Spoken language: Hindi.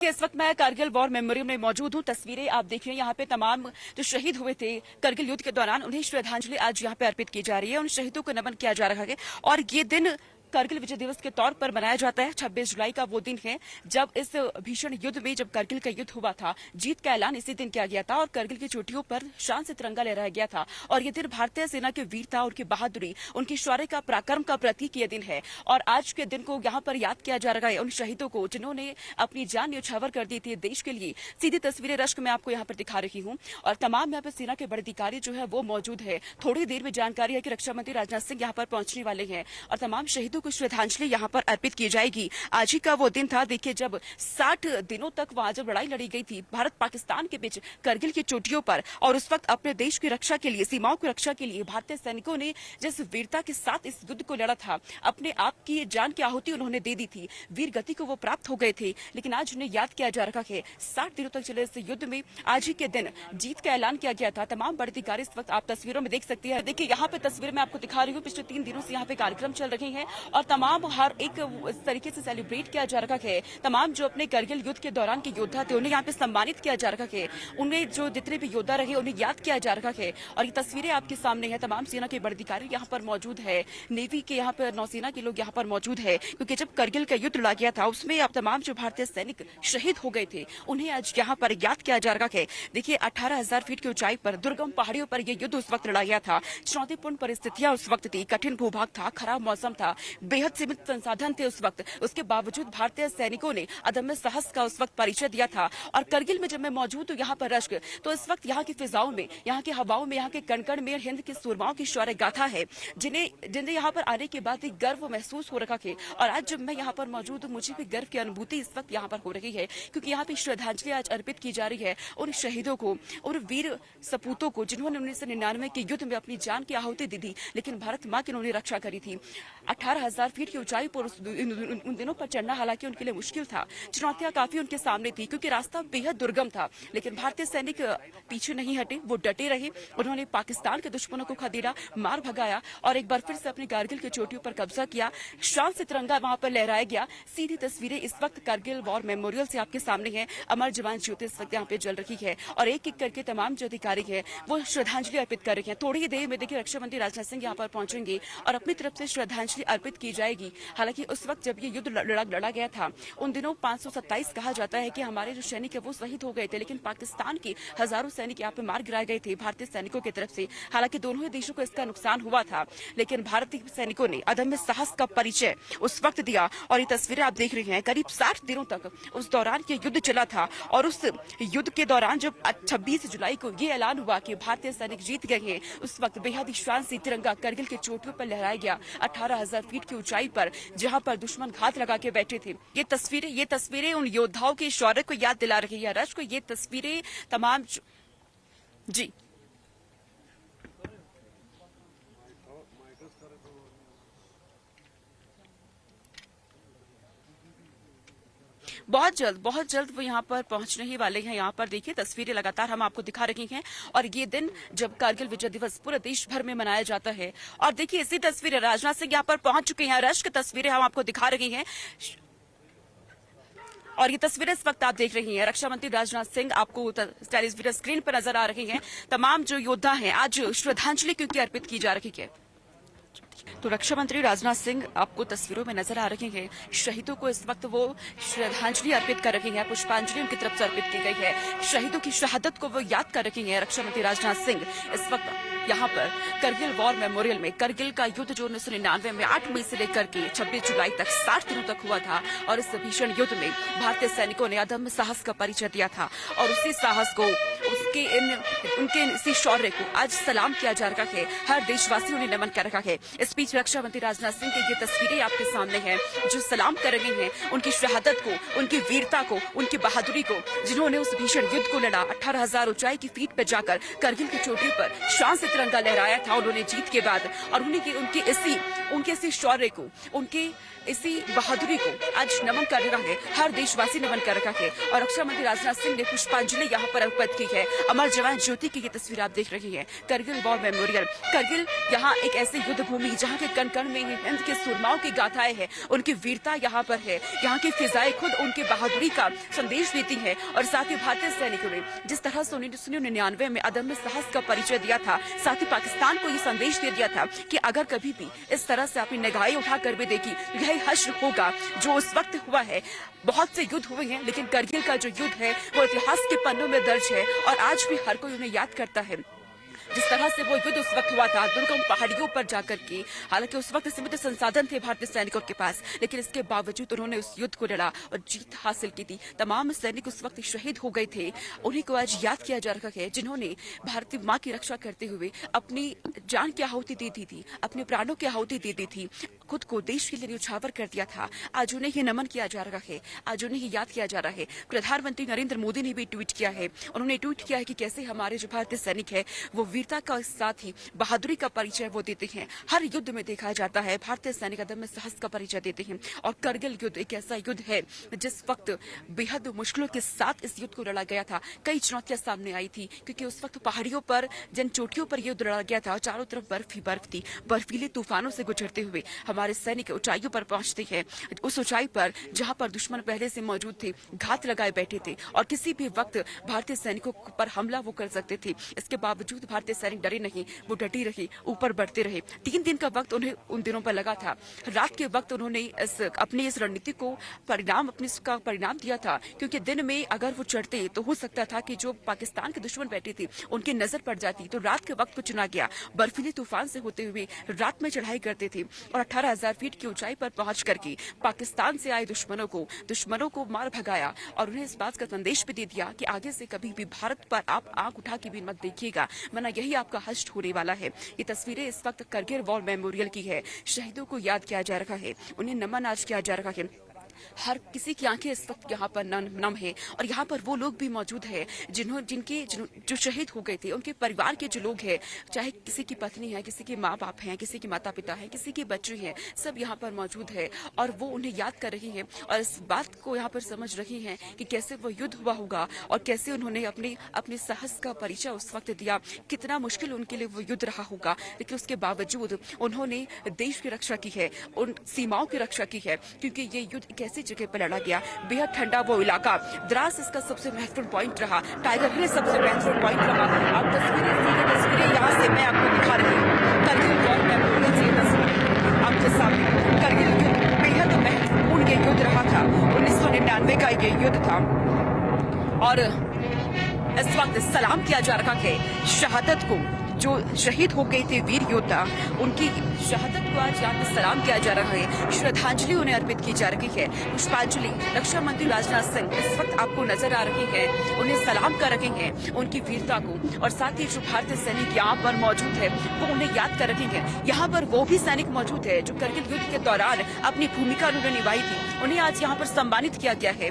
इस वक्त मैं कारगिल वॉर मेमोरियल में मौजूद हूँ। तस्वीरें आप देख रहे हैं। यहाँ पे तमाम जो शहीद हुए थे कारगिल युद्ध के दौरान, उन्हें श्रद्धांजलि आज यहाँ पे अर्पित की जा रही है। उन शहीदों को नमन किया जा रहा है और ये दिन कारगिल विजय दिवस के तौर पर मनाया जाता है। 26 जुलाई का वो दिन है जब इस भीषण युद्ध में, जब कारगिल का युद्ध हुआ था, जीत का ऐलान इसी दिन किया गया था और कारगिल की चोटियों पर शान से तिरंगा लहराया गया था। और ये दिन भारतीय सेना की वीरता, उनकी बहादुरी, उनकी शौर्य का, पराक्रम का प्रतीक ये दिन है। और आज के दिन को यहाँ पर याद किया जा रहा है उन शहीदों को जिन्होंने अपनी जान न्यौछावर कर दी थी देश के लिए। सीधी तस्वीरें रश्क में आपको यहाँ पर दिखा रही हूँ और तमाम यहाँ पर सेना के बड़े अधिकारी जो है वो मौजूद है। थोड़ी देर में जानकारी है कि रक्षा मंत्री राजनाथ सिंह यहाँ पर पहुंचने वाले हैं और तमाम शहीदों को श्रद्धांजलि यहाँ पर अर्पित की जाएगी। आज ही का वो दिन था, देखिए, जब 60 दिनों तक वहां जब लड़ाई लड़ी गई थी भारत पाकिस्तान के बीच कारगिल की चोटियों पर, और उस वक्त अपने देश की रक्षा के लिए, सीमाओं की रक्षा के लिए भारतीय सैनिकों ने जिस वीरता के साथ इस युद्ध को लड़ा था, अपने आप की जान की आहुति उन्होंने दे दी थी, वीर गति को वो प्राप्त हो गए थे। लेकिन आज उन्हें याद किया जा रहा है। 60 दिनों तक चले इस युद्ध में आज ही के दिन जीत का ऐलान किया गया था। तमाम बड़े अधिकारी इस वक्त आप तस्वीरों में देख सकते हैं। देखिए, यहाँ पे तस्वीर में आपको दिखा रही हूँ, पिछले 3 दिनों से यहाँ पे कार्यक्रम चल रहे हैं और तमाम हर एक इस तरीके से सेलिब्रेट किया जा रहा है। तमाम जो अपने कारगिल युद्ध के दौरान के योद्धा थे उन्हें यहाँ पे सम्मानित किया जा रहा है। उन्हें जो जितने भी योद्धा रहे उन्हें याद किया जा रहा है। और ये तस्वीरें आपके सामने है। तमाम सेना के बड़े अधिकारी यहाँ पर मौजूद है, नेवी के यहाँ पर, नौसेना के लोग यहाँ पर मौजूद है, क्योंकि जब कारगिल का युद्ध लड़ा गया था उसमें अब तमाम जो भारतीय सैनिक शहीद हो गए थे उन्हें आज यहाँ पर याद किया जा रहा है। देखिए, 18,000 फीट की ऊंचाई पर दुर्गम पहाड़ियों पर यह युद्ध उस वक्त लड़ा गया था। चुनौतीपूर्ण परिस्थितियां उस वक्त थी, कठिन भूभाग था, खराब मौसम था, बेहद सीमित संसाधन थे उस वक्त। उसके बावजूद भारतीय सैनिकों ने अदम्य साहस का उस वक्त परिचय दिया था। और करगिल में जब मैं मौजूद हूँ यहाँ पर रश्क, तो इस वक्त यहाँ की फिजाओं में, यहाँ की हवाओं में, यहाँ के कण-कण में हिंद के सूरमाओं की शौर्य गाथा है, जिन्हें यहाँ पर आने के बाद एक गर्व महसूस हो रखा है। और आज जब मैं यहाँ पर मौजूद हूँ, मुझे भी गर्व की अनुभूति इस वक्त यहाँ पर हो रही है, क्योंकि यहाँ पे श्रद्धांजलि आज अर्पित की जा रही है उन शहीदों को, उन वीर सपूतों को जिन्होंने 1999 के युद्ध में अपनी जान की आहुति दी थी, लेकिन भारत माँ की उन्होंने रक्षा करी थी। 18,000 फीट की ऊंचाई पर उन दिनों पर चढ़ना हालांकि उनके लिए मुश्किल था। चुनौतियां काफी उनके सामने थी क्योंकि रास्ता बेहद दुर्गम था, लेकिन भारतीय सैनिक पीछे नहीं हटे, वो डटे रहे। उन्होंने पाकिस्तान के दुश्मनों को खदेड़ा, मार भगाया और एक बार फिर से अपनी कारगिल की चोटियों पर कब्जा किया। शान से तिरंगा वहां पर लहराया गया। सीधी तस्वीरें इस वक्त कारगिल वॉर मेमोरियल से आपके सामने है। अमर जवान ज्योति इस वक्त यहाँ पे जल रही है और एक एक करके तमाम जो अधिकारी है वो श्रद्धांजलि अर्पित कर रहे हैं। थोड़ी ही देर में देखिए रक्षा मंत्री राजनाथ सिंह यहाँ पर पहुंचेंगे और अपनी तरफ से श्रद्धांजलि अर्पित की जाएगी। हालांकि उस वक्त जब ये युद्ध लड़ा गया था उन दिनों 527 कहा जाता है कि हमारे जो सैनिक है वो शहीद हो गए थे, लेकिन पाकिस्तान के हजारों सैनिक यहाँ पे मार गिराए गए थे भारतीय सैनिकों की तरफ से। हालांकि दोनों ही देशों को इसका नुकसान हुआ था, लेकिन भारतीय सैनिकों ने अदम्य साहस का परिचय उस वक्त दिया। और ये तस्वीरें आप देख रहे हैं, करीब 60 दिनों तक उस दौरान ये युद्ध चला था और उस युद्ध के दौरान जब 26 जुलाई को ये ऐलान हुआ कि भारतीय सैनिक जीत गए हैं, उस वक्त बेहद ही शान से तिरंगा कारगिल के चोटियों पर लहराया गया 18,000 फीट की ऊंचाई पर, जहां पर दुश्मन घात लगा के बैठे थे। ये तस्वीरें उन योद्धाओं के शौर्य को याद दिला रही है। रश को ये तस्वीरें तमाम जी बहुत जल्द वो यहाँ पर पहुंचने ही वाले हैं। यहाँ पर देखिए तस्वीरें लगातार हम आपको दिखा रही हैं और ये दिन जब कारगिल विजय दिवस पूरे देश भर में मनाया जाता है। और देखिए इसी तस्वीरें राजनाथ सिंह यहाँ पर पहुंच चुके हैं। रश की तस्वीरें हम आपको दिखा रही हैं और ये तस्वीरें इस वक्त आप देख रही हैं। रक्षा मंत्री राजनाथ सिंह आपको टेलीविजन स्क्रीन पर नजर आ रहे हैं। तमाम जो योद्धा हैं आज श्रद्धांजलि क्योंकि अर्पित की जा रही है। तो रक्षा मंत्री राजनाथ सिंह आपको तस्वीरों में नजर आ रहे हैं। शहीदों को इस वक्त वो श्रद्धांजलि अर्पित कर रहे हैं, पुष्पांजलि उनकी तरफ से अर्पित की गई है। शहीदों की शहादत को वो याद कर रहे हैं। रक्षा मंत्री राजनाथ सिंह इस वक्त यहाँ पर कारगिल वॉर मेमोरियल में, कारगिल का युद्ध जो 1999 में 8 मई से लेकर के 26 जुलाई तक 60 दिनों तक हुआ था और इस भीषण युद्ध में भारतीय सैनिकों ने अदम्य साहस का परिचय दिया था और उसी साहस को, उनके इसी शौर्य को आज सलाम किया जा रहा है। हर देशवासी उन्हें नमन कर रहा है। इस बीच रक्षा मंत्री राजनाथ सिंह की ये तस्वीरें आपके सामने हैं जो सलाम कर रहे हैं उनकी शहादत को, उनकी वीरता को, उनकी बहादुरी को, जिन्होंने उस भीषण युद्ध को लड़ा। 18,000 ऊंचाई की फीट पर जाकर कारगिल की चोटी पर शान से तिरंगा लहराया था उन्होंने जीत के बाद। और उनके इसी शौर्य को, उनके इसी बहादुरी को आज नमन कर रहा है, हर देशवासी नमन कर रहा है। और रक्षा मंत्री राजनाथ सिंह ने पुष्पांजलि यहाँ पर अर्पित की है। है अमर जवान ज्योति की ये तस्वीर आप देख रही हैं। करगिल वॉर मेमोरियल करगिल यहाँ एक ऐसी युद्ध भूमि जहाँ के कण कण में ही हिंद के सुरमाओं की गाथाएं हैं, उनकी वीरता यहाँ पर है। यहाँ की फिजाएं खुद उनकी बहादुरी का संदेश देती है। और साथ ही भारतीय सैनिकों ने जिस तरह से 1999 में अदम्य साहस का परिचय दिया था, साथ ही पाकिस्तान को ये संदेश दे दिया था कि अगर कभी भी इस तरह से अपनी निगाहें उठाकर भी देखी तो यही हश्र होगा जो उस वक्त हुआ है। बहुत से युद्ध हुए हैं, लेकिन करगिल का जो युद्ध है वो इतिहास के पन्नों में दर्ज है और आज भी हर कोई उन्हें याद करता है। जिस तरह से वो युद्ध उस वक्त हुआ था दुर्गम पहाड़ियों पर जाकर के, हालांकि उस वक्त सीमित संसाधन थे भारतीय सैनिकों के पास, लेकिन इसके बावजूद उन्होंने उस युद्ध को लड़ा और जीत हासिल की थी। तमाम सैनिक उस वक्त शहीद हो गए थे, उन्हीं को आज याद किया जा रहा है जिन्होंने भारतीय माँ की रक्षा करते हुए अपनी जान की आहुति दे दी थी, अपने प्राणों की आहुति दे दी थी, खुद को देश के लिए न्यौछावर कर दिया था। आज उन्हें ही नमन किया जा रहा है, आज उन्हें ही याद किया जा रहा है। प्रधानमंत्री नरेंद्र मोदी ने भी ट्वीट किया है, उन्होंने ट्वीट किया है कि कैसे हमारे जो भारतीय सैनिक है वो वीरता का साथ ही बहादुरी का परिचय वो देते हैं। हर युद्ध में देखा जाता है भारतीय सैनिक अदम्य साहस का परिचय देते हैं और करगिल युद्ध एक ऐसा युद्ध है जिस वक्त बेहद मुश्किलों के साथ इस युद्ध को लड़ा गया था। कई चुनौतियां सामने आई थी क्योंकि उस वक्त पहाड़ियों पर जन चोटियों पर युद्ध लड़ा गया था, चारों तरफ बर्फ ही बर्फ थी। बर्फीले तूफानों से गुजरते हुए हमारे सैनिक ऊंचाइयों पर पहुंचते हैं, उस ऊंचाई पर जहां पर दुश्मन पहले से मौजूद थे, घात लगाए बैठे थे और किसी भी वक्त भारतीय सैनिकों पर हमला वो कर सकते थे। इसके बावजूद भारतीय सैनिक डरे नहीं, वो डटी रही, ऊपर बढ़ते रहे। 3 दिन का वक्त उन्हें उन दिनों पर लगा था। रात के वक्त उन्होंने अपनी इस रणनीति को परिणाम दिया था, क्योंकि दिन में अगर वो चढ़ते तो हो सकता था कि जो पाकिस्तान के दुश्मन बैठे थे उनकी नजर पड़ जाती। तो रात के वक्त को चुना गया, बर्फीले तूफान से होते हुए रात में चढ़ाई करते थे और 18,000 फीट की ऊंचाई पर पहुंच करके पाकिस्तान से आए दुश्मनों को मार भगाया और उन्हें इस बात का संदेश भी दे दिया कि आगे से कभी भी भारत पर आप आंख उठा के भी मत देखिएगा, वरना यही आपका हश्र होने वाला है। ये तस्वीरें इस वक्त करगिल वॉर मेमोरियल की है। शहीदों को याद किया जा रहा है, उन्हें नमन आज किया जा रहा है। हर किसी की आंखें इस वक्त यहाँ पर नम है और यहाँ पर वो लोग भी मौजूद है जो शहीद हो गए थे, उनके परिवार के जो लोग हैं, चाहे किसी की पत्नी है, किसी के माँ बाप हैं, किसी के माता पिता हैं, किसी के बच्चे हैं, सब यहाँ पर मौजूद है और वो उन्हें याद कर रही हैं और इस बात को यहाँ पर समझ रही हैं कि कैसे वो युद्ध हुआ होगा और कैसे उन्होंने अपने साहस का परिचय उस वक्त दिया। कितना मुश्किल उनके लिए वो युद्ध रहा होगा, लेकिन उसके बावजूद उन्होंने देश की रक्षा की है, उन सीमाओं की रक्षा की है, क्योंकि ये युद्ध ऐसी जगह पर लड़ा गया, बेहद ठंडा वो इलाका, द्रास इसका सबसे महत्वपूर्ण पॉइंट रहा, टाइगर हिल सबसे महत्वपूर्ण पॉइंट रहा। आप तस्वीरें यहाँ से मैं आपको दिखा रही हूँ, करगिल वॉर मेमोरियल से तस्वीर आपके सामने। करगिल युद्ध बेहद महत्वपूर्ण ये युद्ध रहा था, 1999 का ये युद्ध था और इस वक्त सलाम किया जा रहा है शहादत को, जो शहीद हो गए थे वीर योद्धा, उनकी शहादत को आज यहाँ पे सलाम किया जा रहा है, श्रद्धांजलि उन्हें अर्पित की जा रही है, पुष्पांजलि। रक्षा मंत्री राजनाथ सिंह इस वक्त आपको नजर आ रहे हैं, उन्हें सलाम कर रहे हैं उनकी वीरता को और साथ ही जो भारतीय सैनिक यहाँ पर मौजूद है वो उन्हें याद कर रहे हैं। यहाँ पर वो भी सैनिक मौजूद है जो करगिल युद्ध के दौरान अपनी भूमिका उन्होंने निभाई थी, उन्हें आज यहाँ पर सम्मानित किया गया है।